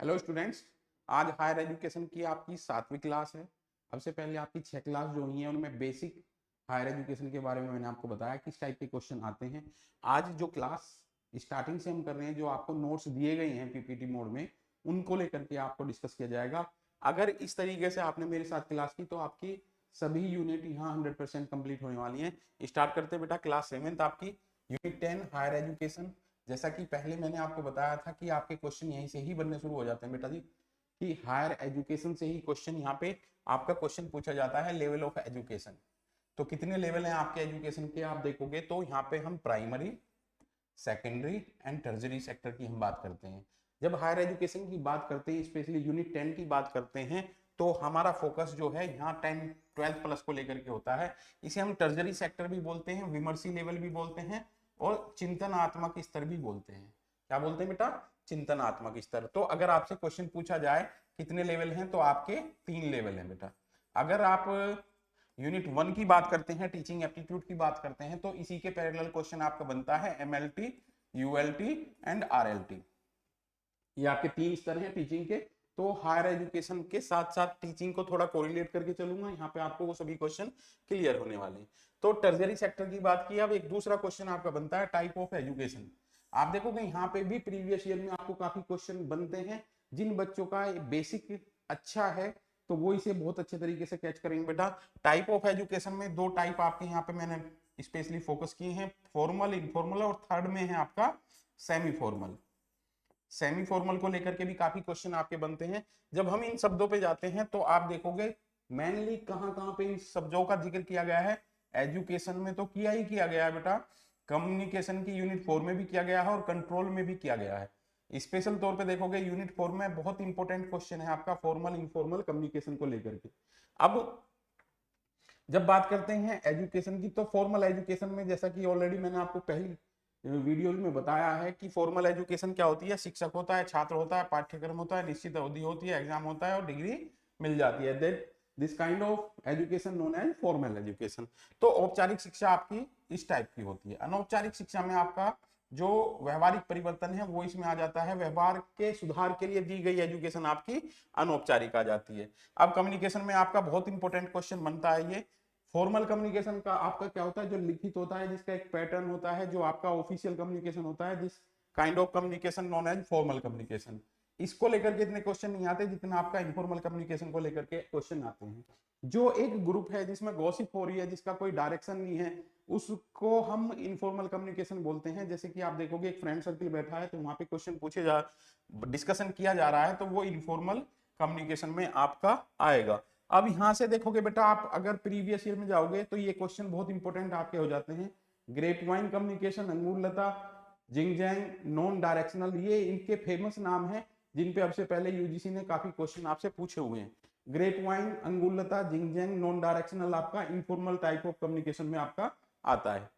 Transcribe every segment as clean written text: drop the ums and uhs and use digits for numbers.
Hello students, आज higher education की आपकी 7वीं क्लास है। सबसे पहले आपकी 6 क्लास जो हुई है उनमें बेसिक हायर एजुकेशन के बारे में मैंने आपको बताया किस टाइप के क्वेश्चन आते हैं। आज जो क्लास स्टार्टिंग से हम कर रहे हैं, जो आपको नोट्स दिए गए हैं पीपीटी मोड में, उनको लेकर के आपको डिस्कस किया जाएगा। अगर इस तरीके से आपने मेरे साथ क्लास की तो आपकी सभी यूनिट यहाँ 100% कंप्लीट होने वाली हैं। स्टार्ट करते हैं बेटा क्लास 7th आपकी यूनिट 10 हायर एजुकेशन। जैसा कि पहले मैंने आपको बताया था कि आपके क्वेश्चन यहीं से ही बनने शुरू हो जाते हैं बेटा जी, कि हायर एजुकेशन से ही क्वेश्चन यहाँ पे आपका क्वेश्चन पूछा जाता है लेवल ऑफ एजुकेशन। तो कितने लेवल हैं आपके एजुकेशन के, आप देखोगे तो यहाँ पे हम प्राइमरी, सेकेंडरी एंड टर्जरी सेक्टर की हम बात करते हैं। जब हायर एजुकेशन की बात करते हैं, स्पेशली यूनिट 10 की बात करते हैं, तो हमारा फोकस जो है यहाँ 10 12th प्लस को लेकर के होता है। इसे हम टर्जरी सेक्टर भी बोलते हैं, विमर्शी लेवल भी बोलते हैं और चिंतनात्मक स्तर भी बोलते हैं। क्या बोलते हैं बेटा? चिंतनात्मक स्तर। तो अगर आपसे क्वेश्चन पूछा जाए कितने लेवल हैं, तो आपके 3 लेवल हैं बेटा। अगर आप यूनिट 1 की बात करते हैं, टीचिंग एप्टीट्यूड की बात करते हैं, तो इसी के पैरेलल क्वेश्चन आपका बनता है एमएलटी, यूएलटी एंड आरएलटी। ये आपके 3 स्तर हैं टीचिंग के। तो हायर एजुकेशन के साथ साथ टीचिंग को थोड़ा कोरिलेट करके चलूंगा, यहाँ पे आपको वो सभी क्वेश्चन क्लियर होने वाले हैं। तो टर्जरी सेक्टर की बात की। अब एक दूसरा क्वेश्चन आपका बनता है टाइप ऑफ एजुकेशन। आप देखोगे यहाँ पे भी प्रीवियस ईयर में आपको काफी क्वेश्चन बनते हैं। जिन बच्चों का बेसिक अच्छा है तो वो इसे बहुत अच्छे तरीके से कैच करेंगे बेटा। टाइप ऑफ एजुकेशन में 2 टाइप आपके यहाँ पे मैंने स्पेशली फोकस किए हैं, फॉर्मल, इनफॉर्मल, और थर्ड में है आपका सेमी फॉर्मल। सेमी फॉर्मल को लेकर के भी काफी क्वेश्चन आपके बनते हैं। जब हम इन शब्दों पे जाते हैं तो आप देखोगे मेनली कहां कहां पे इन शब्दों का जिक्र किया गया है। एजुकेशन में तो किया ही किया गया है बेटा, कम्युनिकेशन की यूनिट 4 में भी किया गया है और कंट्रोल में भी किया गया है। स्पेशल तौर पे देखोगे यूनिट 4 में बहुत इंपॉर्टेंट क्वेश्चन है आपका फॉर्मल इनफॉर्मल कम्युनिकेशन को लेकर के। अब जब बात करते हैं एजुकेशन की, तो फॉर्मल एजुकेशन में जैसा कि ऑलरेडी मैंने आपको पहली वीडियोज में बताया है कि फॉर्मल एजुकेशन क्या होती है। शिक्षक होता है, छात्र होता है, पाठ्यक्रम होता है, निश्चित अवधि होती है, एग्जाम होता है और डिग्री मिल जाती है। That this kind of education known as formal education. तो औपचारिक शिक्षा आपकी इस टाइप की होती है। अनौपचारिक शिक्षा में आपका जो व्यवहारिक परिवर्तन है वो इसमें आ जाता है। व्यवहार के सुधार के लिए दी गई एजुकेशन आपकी अनौपचारिक आ जाती है। अब कम्युनिकेशन में आपका बहुत इंपॉर्टेंट क्वेश्चन बनता है ये। फॉर्मल कम्युनिकेशन का आपका क्या होता है? जो लिखित होता है, जिसका एक पैटर्न होता है, जो आपका ऑफिशियल कम्युनिकेशन होता है, this kind of communication known as formal communication. इसको लेकर के इतने क्वेश्चन नहीं आते जितना आपका इनफॉर्मल कम्युनिकेशन को लेकर के क्वेश्चन आते हैं। जो एक ग्रुप है जिसमें गॉसिप हो रही है, जिसका कोई डायरेक्शन नहीं है, उसको हम इनफॉर्मल कम्युनिकेशन बोलते हैं। जैसे कि आप देखोगे एक फ्रेंड सर्कल बैठा है तो वहां पे क्वेश्चन पूछे जा डिस्कशन किया जा रहा है, तो वो इनफॉर्मल कम्युनिकेशन में आपका आएगा। अब यहां से देखोगे बेटा, आप अगर प्रीवियस ईयर में जाओगे तो ये क्वेश्चन बहुत इंपॉर्टेंट आपके हो जाते हैं। ग्रेप वाइन कम्युनिकेशन, अंगूर लता, जिंगजैंग, नॉन डायरेक्शनल, ये इनके फेमस नाम है जिन पे अब से पहले यूजीसी ने काफी क्वेश्चन आपसे पूछे हुए हैं। ग्रेप वाइन, अंगूर लता, जिंगजैंग, नॉन डायरेक्शनल आपका इनफॉर्मल टाइप ऑफ कम्युनिकेशन में आपका आता है।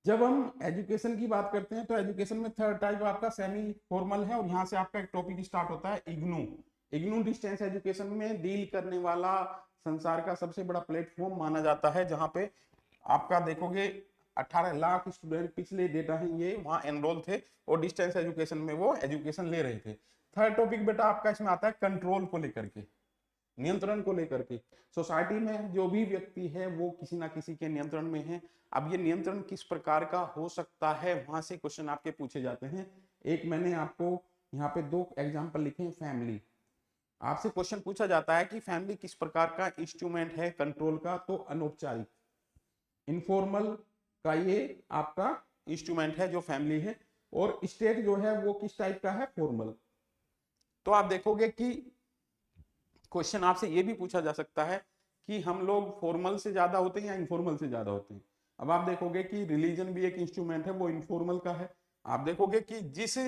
जब हम एजुकेशन की बात करते हैं तो एजुकेशन में थर्ड टाइप आपका सेमी फॉर्मल है, और यहाँ से आपका एक टॉपिक स्टार्ट होता है इग्नू। इग्नू डिस्टेंस एजुकेशन में डील करने वाला संसार का सबसे बड़ा प्लेटफॉर्म माना जाता है, जहां पे आपका देखोगे 18 लाख स्टूडेंट पिछले डेटा है ये वहां एनरोल थे और डिस्टेंस एजुकेशन में वो एजुकेशन ले रहे थे। थर्ड टॉपिक बेटा आपका इसमें आता है कंट्रोल को लेकर के, नियंत्रण को लेकर के। सोसाइटी में जो भी व्यक्ति है वो किसी ना किसी के नियंत्रण में है। अब ये नियंत्रण किस प्रकार का हो सकता है, वहां से क्वेश्चन आपके पूछे जाते हैं। एक मैंने आपको यहाँ पे 2 एग्जांपल लिखे हैं। फैमिली, आपसे क्वेश्चन पूछा जाता है कि फैमिली किस प्रकार का इंस्ट्रूमेंट है कंट्रोल का, तो अनौपचारिक, इनफॉर्मल का ये आपका इंस्ट्रूमेंट है जो फैमिली है। और स्टेट जो है वो किस टाइप का है? फॉर्मल। तो आप देखोगे कि क्वेश्चन आपसे ये भी पूछा जा सकता है कि हम लोग फॉर्मल से ज्यादा होते हैं या इनफॉर्मल से ज्यादा होते हैं। अब आप देखोगे कि रिलीजन भी एक इंस्ट्रूमेंट है, वो इनफॉर्मल का है। आप देखोगे कि जिस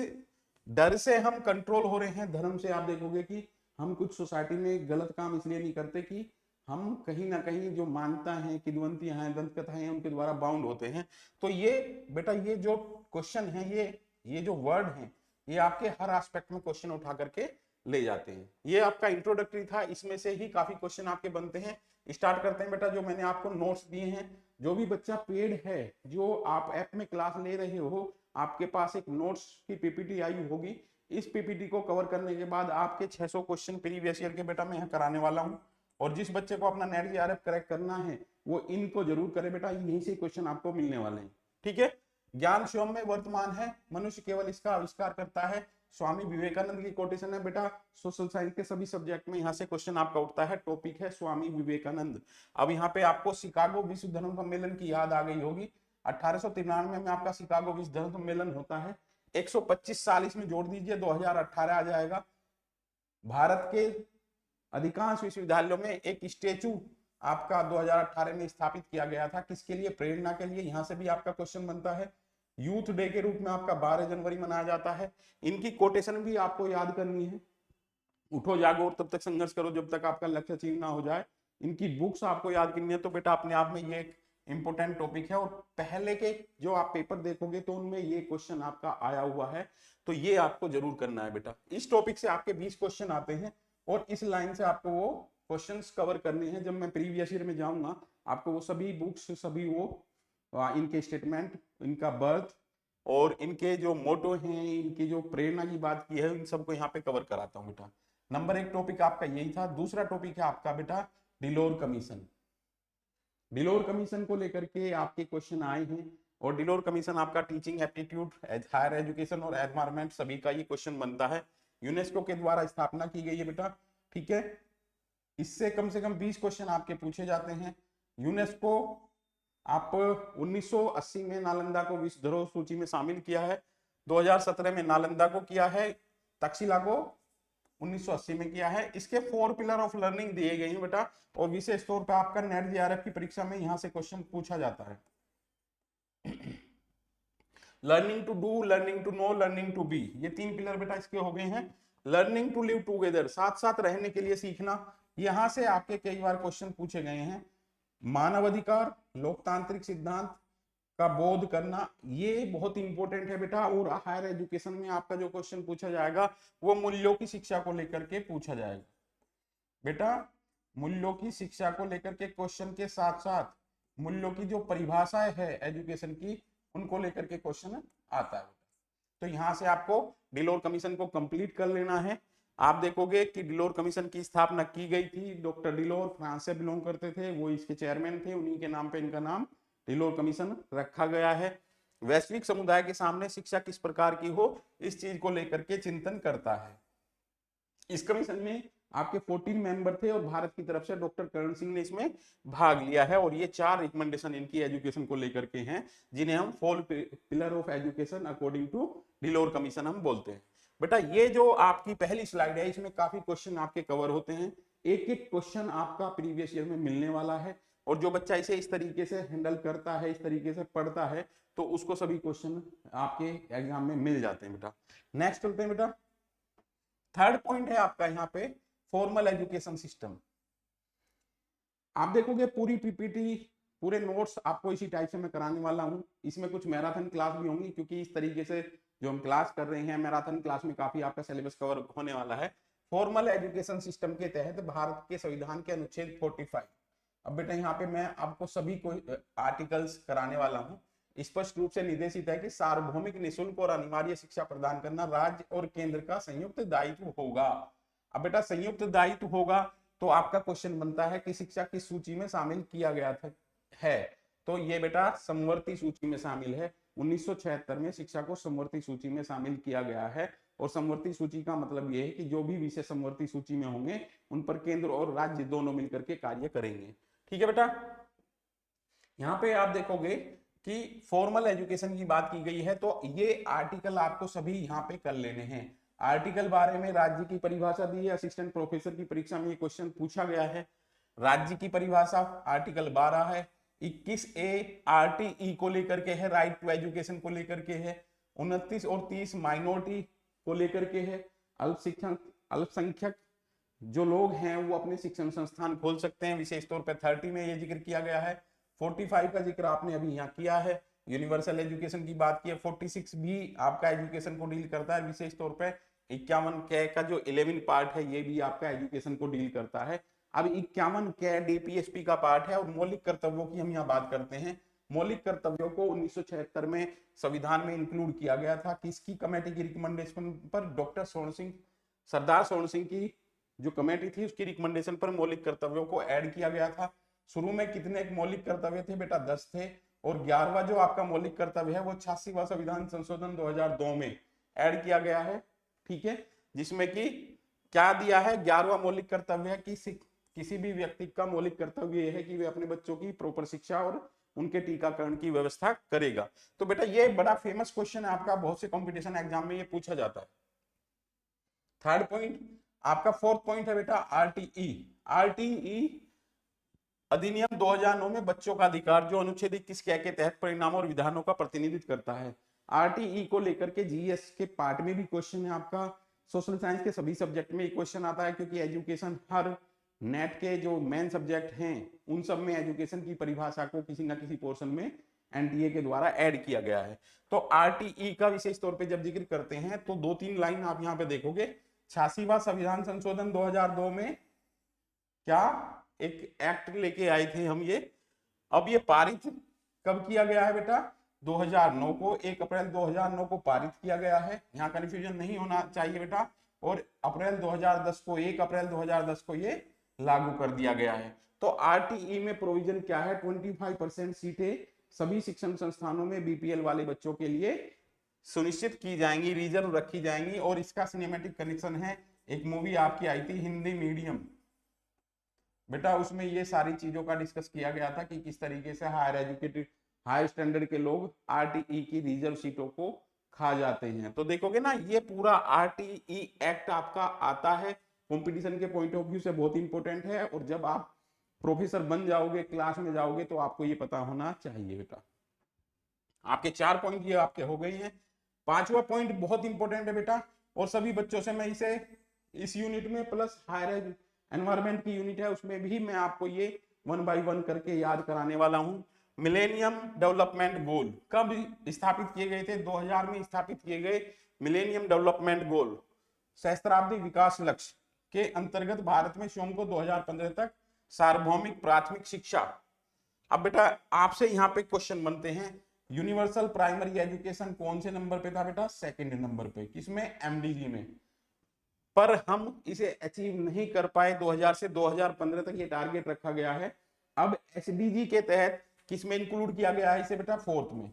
डर से हम कंट्रोल हो रहे हैं, धर्म से, आप देखोगे कि हम कुछ सोसाइटी में गलत काम इसलिए नहीं करते कि हम कहीं ना कहीं जो मान्यता है, किद्वंतियां हैं, दंत कथाएं हैं, उनके द्वारा बाउंड होते हैं। तो ये बेटा ये जो क्वेश्चन है, ये जो वर्ड है, ये आपके हर एस्पेक्ट में क्वेश्चन उठा करके ले जाते हैं। ये आपका इंट्रोडक्टरी था, इसमें से ही काफी क्वेश्चन आपके बनते हैं। स्टार्ट करते हैं बेटा। जो मैंने आपको नोट्स दिए हैं, जो भी बच्चा पेड है, जो आप ऐप में क्लास ले रहे हो, आपके पास एक नोट्स की पीपीटी आई होगी। इस पीपीटी को कवर करने के बाद आपके 600 क्वेश्चन प्रीवियस ईयर के बेटा मैं यहाँ कराने वाला हूँ। और जिस बच्चे को अपना नेट जीआरएफ करेक्ट करना है वो इनको जरूर करे बेटा, यहीं से क्वेश्चन आपको मिलने वाले हैं। ठीक है, ज्ञान स्वयं में वर्तमान है, मनुष्य केवल इसका आविष्कार करता है। स्वामी विवेकानंद की कोटेशन है बेटा। सोशल साइंस के सभी सब्जेक्ट में यहाँ से क्वेश्चन आपका उठता है। टॉपिक है स्वामी विवेकानंद। अब यहाँ पे आपको शिकागो विश्व धर्म सम्मेलन की याद आ गई होगी। 1893 में आपका शिकागो विश्व धर्म सम्मेलन होता है। 125 साल इसमें जोड़ दीजिए, 2018 आ जाएगा। भारत के अधिकांश विश्वविद्यालयों में एक स्टेचू आपका 2018 में स्थापित किया गया था। किसके लिए? प्रेरणा के लिए। यहां से भी आपका क्वेश्चन बनता है। यूथ डे के रूप में आपका 12 जनवरी मनाया जाता है। इनकी कोटेशन भी आपको याद करनी है। उठो जागो और तब तक संघर्ष करो जब तक आपका लक्ष्य अचीव ना हो जाए। इनकी बुक्स आपको याद करनी है। तो बेटा अपने आप में ये एक इंपोर्टेंट टॉपिक है। और पहले के जो आप पेपर देखोगे तो उनमें ये क्वेश्चन आपका आया हुआ है, तो ये आपको जरूर करना है बेटा। इस टॉपिक से आपके 20 क्वेश्चन आते हैं और इस लाइन से आपको वो क्वेश्चंस कवर करने हैं। जब मैं प्रीवियस ईयर में जाऊंगा आपको वो सभी बुक्स, सभी वो इनके स्टेटमेंट, इनका बर्थ और इनके जो मोटो हैं, इनकी जो प्रेरणा की बात की है, इन सबको यहाँ पे कवर कराता हूँ बेटा। नंबर 1 टॉपिक आपका यही था। दूसरा टॉपिक है आपका बेटा डिलोर कमीशन। डिलोर कमीशन को लेकर के आपके क्वेश्चन आए हैं और डिलोर कमीशन आपका टीचिंग एप्टीट्यूड, हायर एजुकेशन और एनवायरमेंट सभी का ये क्वेश्चन बनता है। यूनेस्को के द्वारा स्थापना की गई है बेटा। ठीक है, इससे कम से कम 20 क्वेश्चन आपके पूछे जाते हैं। यूनेस्को आप 1980 में नालंदा को विश्व धरोहर सूची में शामिल किया है। 2017 में नालंदा को किया है, तक्षशिला को 1980 में किया है। इसके 4 पिलर ऑफ लर्निंग दिए गए हैं बेटा। और विशेष तौर पर आपका नेट जीआरएफ की परीक्षा में यहां से क्वेश्चन पूछा जाता है। Learning to do, learning to know, learning to be, ये 3 पिलर बेटा इसके हो गए हैं। लर्निंग टू लिव टूगेदर, साथ साथ रहने के लिए सीखना, यहां से आपके कई बार क्वेश्चन पूछे गए हैं। मानवाधिकार, लोकतांत्रिक सिद्धांत का बोध करना, ये बहुत इंपॉर्टेंट है बेटा। और हायर एजुकेशन में आपका जो क्वेश्चन पूछा जाएगा वो मूल्यों की शिक्षा को लेकर के पूछा जाएगा बेटा। मूल्यों की शिक्षा को लेकर के क्वेश्चन के साथ साथ मूल्यों की जो परिभाषाएं है एजुकेशन की, उनको लेकर के क्वेश्चन आता है। तो यहां से आपको डिलोर कमीशन को कंप्लीट कर लेना है। आप देखोगे कि डिलोर कमीशन की स्थापना की गई थी। डॉक्टर डिलोर फ्रांस से बिलोंग करते थे, वो इसके चेयरमैन थे। उन्हीं के नाम पे इनका नाम डिलोर कमीशन रखा गया है। वैश्विक समुदाय के सामने शिक्षा किस प्रकार की हो, इस चीज को लेकर के चिंतन करता है। इस कमीशन में आपके 14 मेंबर थे और भारत की तरफ से डॉक्टर करण सिंह ने इसमें भाग लिया है। और ये 4 रिकमेंडेशन इनकी एजुकेशन को लेकर के हैं, जिन्हें हम 4 pillar of education according to Delors commission हम बोलते हैं। बेटा ये जो आपकी पहली स्लाइड है, इसमें काफी क्वेश्चन आपके कवर होते हैं। एक एक क्वेश्चन आपका प्रीवियस ईयर में मिलने वाला है। और जो बच्चा इसे इस तरीके से हैंडल करता है, इस तरीके से पढ़ता है, तो उसको सभी क्वेश्चन आपके एग्जाम में मिल जाते हैं बेटा। नेक्स्ट चलते हैं बेटा। थर्ड पॉइंट है आपका यहाँ पे फॉर्मल एजुकेशन सिस्टम। आप देखोगे पूरी पीपीटी, पूरे नोट्स आपको इसी टाइप से मैं कराने वाला हूं। इसमें कुछ मैराथन क्लास भी होंगी, क्योंकि इस तरीके से जो हम क्लास कर रहे हैं, मैराथन क्लास में काफी आपका सिलेबस कवर होने वाला है। फॉर्मल एजुकेशन सिस्टम के तहत भारत के संविधान के अनुच्छेद 45। अब बेटा यहाँ पे मैं आपको सभी को आर्टिकल्स कराने वाला हूँ। स्पष्ट रूप से निर्देशित है कि सार्वभौमिक, निःशुल्क और अनिवार्य शिक्षा प्रदान करना राज्य और केंद्र का संयुक्त दायित्व होगा। अब बेटा संयुक्त दायित्व होगा तो आपका क्वेश्चन बनता है कि शिक्षा किस सूची में शामिल किया गया था है। तो ये बेटा समवर्ती सूची में शामिल है। 1976 में शिक्षा को समवर्ती सूची में शामिल किया गया है। और समवर्ती सूची का मतलब ये है कि जो भी विषय समवर्ती सूची में होंगे उन पर केंद्र और राज्य दोनों मिलकर के कार्य करेंगे। ठीक है बेटा, यहाँ पे आप देखोगे कि फॉर्मल एजुकेशन की बात की गई है, तो ये आर्टिकल आपको सभी यहाँ पे कर लेने हैं। आर्टिकल बारे में राज्य की परिभाषा दी है। असिस्टेंट प्रोफेसर की परीक्षा में ये क्वेश्चन पूछा गया है। राज्य की परिभाषा आर्टिकल 12 है। 21A RTE को लेकर के है, राइट टू एजुकेशन को लेकर के है। 29 और 30 माइनॉरिटी को लेकर के है। अल्पसंख्यक जो लोग हैं वो अपने शिक्षण संस्थान खोल सकते हैं, विशेष तौर पर 30 में ये जिक्र किया गया है। 45 का जिक्र आपने अभी यहाँ किया है, यूनिवर्सल एजुकेशन की बात की है। 46 भी आपका एजुकेशन को डील करता है, विशेष तौर पे 51 कै का जो 11 पार्ट है ये भी आपका एजुकेशन को डील करता है। अब 51 कै डीपीएसपी का पार्ट है और मौलिक कर्तव्यों की हम यहाँ बात करते हैं। मौलिक कर्तव्यों को 1976 में संविधान में इंक्लूड किया गया था। किसकी कमेटी की रिकमेंडेशन पर? डॉक्टर स्वर्ण सिंह, सरदार स्वर्ण सिंह की जो कमेटी थी उसकी रिकमेंडेशन पर मौलिक कर्तव्यों को ऐड किया गया था। शुरू में कितने मौलिक कर्तव्य थे बेटा? 10 थे। और 11वां जो आपका मौलिक कर्तव्य है वो 86वां संविधान संशोधन 2002 में ऐड किया गया है, ठीक है, जिसमें कि क्या दिया है? 11वां मौलिक कर्तव्य है कि किसी भी व्यक्ति का मौलिक कर्तव्य यह है कि वे अपने बच्चों की प्रॉपर शिक्षा और उनके टीकाकरण की व्यवस्था करेगा। तो बेटा ये बड़ा फेमस क्वेश्चन है आपका, बहुत से कंपटीशन एग्जाम में ये पूछा जाता है। थर्ड पॉइंट आपका, फोर्थ पॉइंट है बेटा आरटीई। आरटीई अधिनियम 2009 में बच्चों का अधिकार जो अनुच्छेद 21 के तहत परिणामों और विधानों का प्रतिनिधित्व करता है। आरटीई को लेकर के जीएस के पार्ट में भी क्वेश्चन है आपका, सोशल साइंस के सभी सब्जेक्ट में क्वेश्चन आता है, क्योंकि एजुकेशन हर नेट के जो मेन सब्जेक्ट हैं उन सब में एजुकेशन की परिभाषा को किसी ना किसी पोर्शन में एनटीए के द्वारा ऐड किया गया है। तो आरटीई का विशेष तौर पे जब जिक्र करते हैं तो 2-3 लाइन आप यहाँ पे देखोगे। 86वां संविधान संशोधन 2002 में क्या एक एक्ट लेके आए थे हम ये, अब ये पारित कब किया गया है बेटा? 2009 को, 1 अप्रैल 2009 को पारित किया गया है, यहाँ कंफ्यूजन नहीं होना चाहिए बेटा। और अप्रैल 2010 को, 1 अप्रैल 2010 को ये लागू कर दिया गया है। तो आरटीई में प्रोविजन क्या है? 25% सीटें सभी शिक्षण संस्थानों में बीपीएल वाले बच्चों के लिए सुनिश्चित की जाएंगी, रिजर्व रखी जाएंगी। और इसका सिनेमैटिक कनेक्शन है, एक मूवी आपकी आई थी हिंदी मीडियम बेटा, उसमें ये सारी चीजों का डिस्कस किया गया था कि किस तरीके से हायर एजुकेटेड, हाई स्टैंडर्ड के लोग आरटीई की रिजर्व सीटों को खा जाते हैं। तो देखोगे ना, ये पूरा आरटीई एक्ट आपका आता है, कंपटीशन के पॉइंट ऑफ व्यू से बहुत इंपॉर्टेंट है। और जब आप प्रोफेसर बन जाओगे, क्लास में जाओगे, तो आपको ये पता होना चाहिए बेटा। आपके 4 पॉइंट ये आपके हो गए हैं। 5वां पॉइंट बहुत इंपॉर्टेंट है बेटा, और सभी बच्चों से मैं इसे इस यूनिट में प्लस हायर एनवायरमेंट की यूनिट है उसमें भी मैं आपको ये 1 बाय 1 करके याद कराने वाला हूं। मिलेनियम डेवलपमेंट गोल कब स्थापित किए गए थे? 2000 में स्थापित किए गए मिलेनियम डेवलपमेंट गोल, सहस्त्राब्दी विकास लक्ष्य के अंतर्गत भारत में स्वयं को 2015 तक सार्वभौमिक प्राथमिक शिक्षा। अब बेटा आपसे यहाँ पे क्वेश्चन बनते हैं, यूनिवर्सल प्राइमरी एजुकेशन कौन से नंबर पे था बेटा? 2nd नंबर पे। किसमें? एमडीजी में। पर हम इसे अचीव नहीं कर पाए, 2000 से 2015 तक ये टारगेट रखा गया है। अब एसडीजी के तहत किसमें इंक्लूड किया गया है इसे बेटा? 4th में।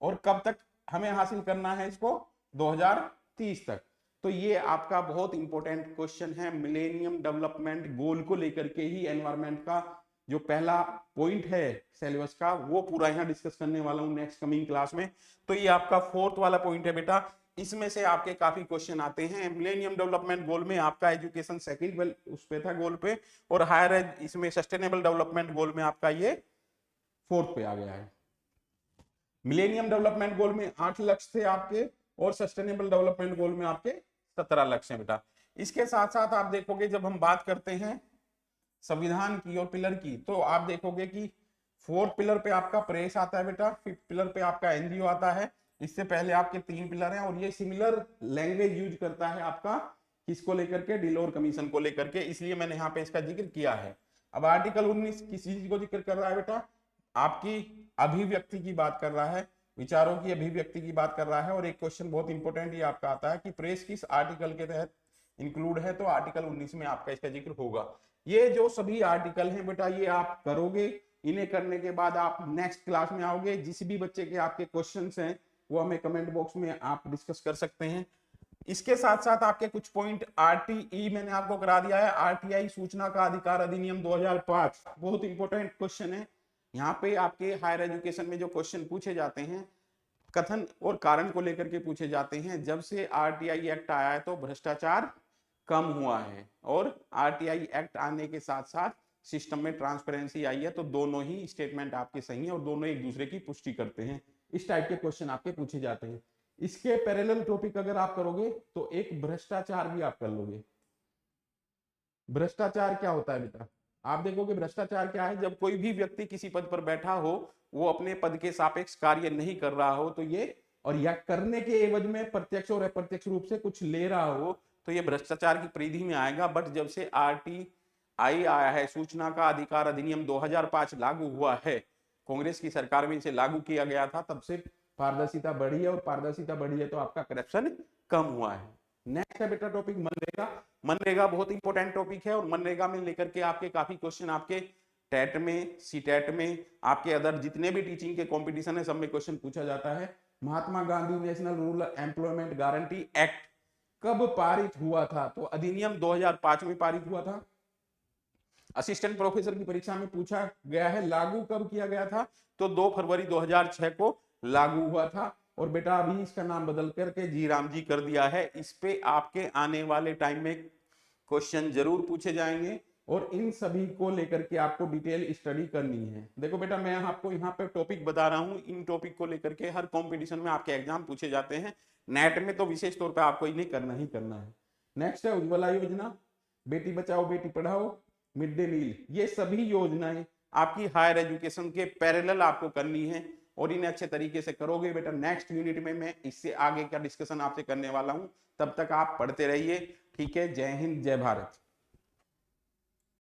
और कब तक हमें हासिल करना है इसको? 2030 तक। तो ये आपका बहुत इंपॉर्टेंट क्वेश्चन है, मिलेनियम डेवलपमेंट गोल को लेकर के ही एनवायरमेंट का जो पहला पॉइंट है सिलेबस का, वो पूरा यहाँ डिस्कस करने वाला हूँ नेक्स्ट कमिंग क्लास में। तो ये आपका 4th वाला पॉइंट है बेटा, इसमें से आपके काफी क्वेश्चन आते हैं। मिलेनियम डेवलपमेंट गोल में आपका एजुकेशन सेकंड उस पे था, गोल पे, और हायर इसमें सस्टेनेबल डेवलपमेंट गोल में आपका ये 4th पे आ गया है। मिलेनियम डेवलपमेंट गोल में 8 लक्ष्य थे आपके, और सस्टेनेबल डेवलपमेंट गोल में आपके 17 लक्ष्य हैं बेटा। इसके साथ साथ आप देखोगे जब हम बात करते हैं संविधान की और पिलर की, तो आप देखोगे कि 4th पिलर पे आपका प्रेस आता है बेटा, 5th पिलर पे आपका एनजीओ आता है। इससे पहले आपके 3 पिलर हैं, और ये सिमिलर लैंग्वेज यूज करता है आपका किसको लेकर के? डिलोर कमीशन को लेकर के, इसलिए मैंने यहाँ पे इसका जिक्र किया है। अब आर्टिकल 19 किस चीज को जिक्र कर रहा है बेटा? आपकी अभिव्यक्ति की बात कर रहा है, विचारों की अभिव्यक्ति की बात कर रहा है। और एक क्वेश्चन बहुत इंपॉर्टेंट ये आपका आता है कि प्रेस किस आर्टिकल के तहत इंक्लूड है? तो आर्टिकल 19 में आपका इसका जिक्र होगा। ये जो सभी आर्टिकल हैं बेटा, ये आप करोगे, इन्हें करने के बाद आप नेक्स्ट क्लास में आओगे। जिस भी बच्चे के आपके क्वेश्चंस हैं वो हमें कमेंट बॉक्स में आप डिस्कस कर सकते हैं। इसके साथ साथ आपके कुछ पॉइंट आरटीई मैंने आपको करा दिया है, आरटीआई सूचना का अधिकार अधिनियम 2005, बहुत इंपॉर्टेंट क्वेश्चन है। यहाँ पे आपके हायर एजुकेशन में जो क्वेश्चन पूछे जाते हैं कथन और कारण को लेकर के पूछे जाते हैं। जब से आरटीआई एक्ट आया है तो भ्रष्टाचार कम हुआ है, और आरटीआई एक्ट आने के साथ साथ सिस्टम में ट्रांसपेरेंसी आई है। तो दोनों ही स्टेटमेंट आपके सही हैं और दोनों एक दूसरे की पुष्टि करते हैं। इस टाइप के क्वेश्चन आपके पूछे जाते हैं। इसके पैरेलल टॉपिक अगर आप करोगे तो एक भ्रष्टाचार भी आप कर लोगे। भ्रष्टाचार क्या होता है बेटा? आप देखोगे भ्रष्टाचार क्या है, जब कोई भी व्यक्ति किसी पद पर बैठा हो, वो अपने पद के सापेक्ष कार्य नहीं कर रहा हो, तो ये, और या करने के एवज में प्रत्यक्ष और अप्रत्यक्ष रूप से कुछ ले रहा हो, तो ये भ्रष्टाचार की परिधि में आएगा। बट जब से आरटीआई आया है, सूचना का अधिकार अधिनियम 2005 लागू हुआ है, कांग्रेस की सरकार में इसे लागू किया गया था, तब से पारदर्शिता बढ़ी है, और पारदर्शिता बढ़ी है तो आपका करप्शन कम हुआ है। नेक्स्ट है बेटा टॉपिक मनरेगा। मनरेगा बहुत इंपॉर्टेंट टॉपिक है, और मनरेगा में लेकर के आपके काफी क्वेश्चन आपके टेट में, सीटेट में, आपके अदर जितने भी टीचिंग के कंपटीशन है सब में क्वेश्चन पूछा जाता है। Mahatma Gandhi National Rural Employment Guarantee Act कब पारित हुआ था? तो अधिनियम 2005 में पारित हुआ था। असिस्टेंट प्रोफेसर की परीक्षा में पूछा गया है लागू कब किया गया था? तो 2 फरवरी 2006 को लागू हुआ था। और बेटा अभी इसका नाम बदल करके जी राम जी कर दिया है। इस पे आपके आने वाले टाइम में क्वेश्चन जरूर पूछे जाएंगे, और इन सभी को लेकर के आपको डिटेल स्टडी करनी है। देखो बेटा मैं आपको यहाँ पे टॉपिक बता रहा हूँ, इन टॉपिक को लेकर के हर कंपटीशन में आपके एग्जाम पूछे जाते हैं। नेट में तो विशेष तौर पर आपको इन्हें करना ही करना है। नेक्स्ट है उज्ज्वला योजना, Beti Bachao Beti Padhao, mid day meal, ये सभी योजनाएं आपकी हायर एजुकेशन के पैरेलल आपको करनी है, और इन्हें अच्छे तरीके से करोगे बेटा। नेक्स्ट यूनिट में मैं इससे आगे का डिस्कशन आपसे करने वाला हूं, तब तक आप पढ़ते रहिए। ठीक है, जय हिंद जय भारत।